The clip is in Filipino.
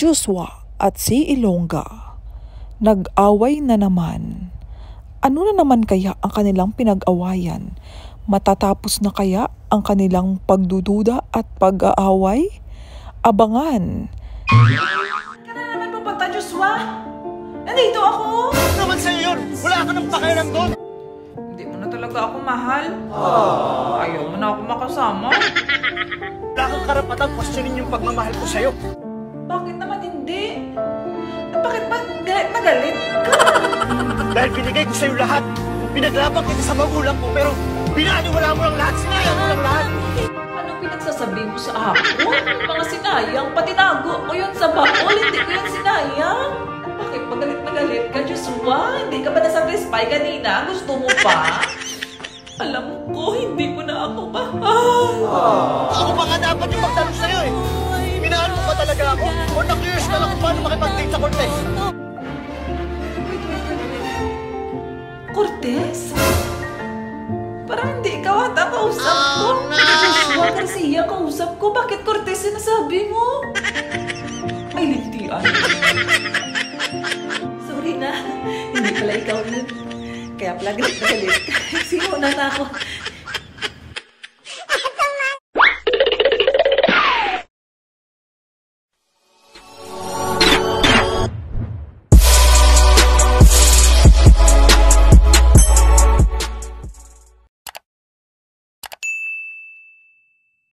Joshua at si Ilongga. Nag-away na naman. Ano na naman kaya ang kanilang pinag-awayan? Matatapos na kaya ang kanilang pagdududa at pag-aaway? Abangan! Ka na naman pupunta, Joshua? Nandito ako! Ano naman sa'yo yun? Wala ka ng pakialam doon! Hindi mo na talaga ako mahal. Ayaw mo na ako makasama. Wala kang karapatang questionin yung pagmamahal ko sa'yo. Bakit naman hindi? Bakit ba galit na galit ka? Dahil binigay ko sa'yo lahat. Pinaglaban kita sa magulang ko, pero binaniwala mo lang lahat. Sinayang mo lang lahat. Anong pinagsasabi mo sa akin? Mga sinayang, pati nago ko yun sa baol. Hindi ko yun sinayang. Bakit ba galit na galit ka, Joshua? Hindi ka ba nasatisfy kanina? Gusto mo pa? Alam ko, hindi mo na ako mahal. Ako pa nga dapat yung magtanong sa'yo eh. Minahal mo ba talaga ako? O na-curious ka lang kung paano makipag-date sa Cortez? Cortez? Parang hindi ikaw ata kausap ko. Joshua Garcia kausap ko. Bakit Cortez sinasabi mo? May lintian. Sorry na. Hindi pala ikaw yun. Kaya pala galit na galit. Simuna na ako.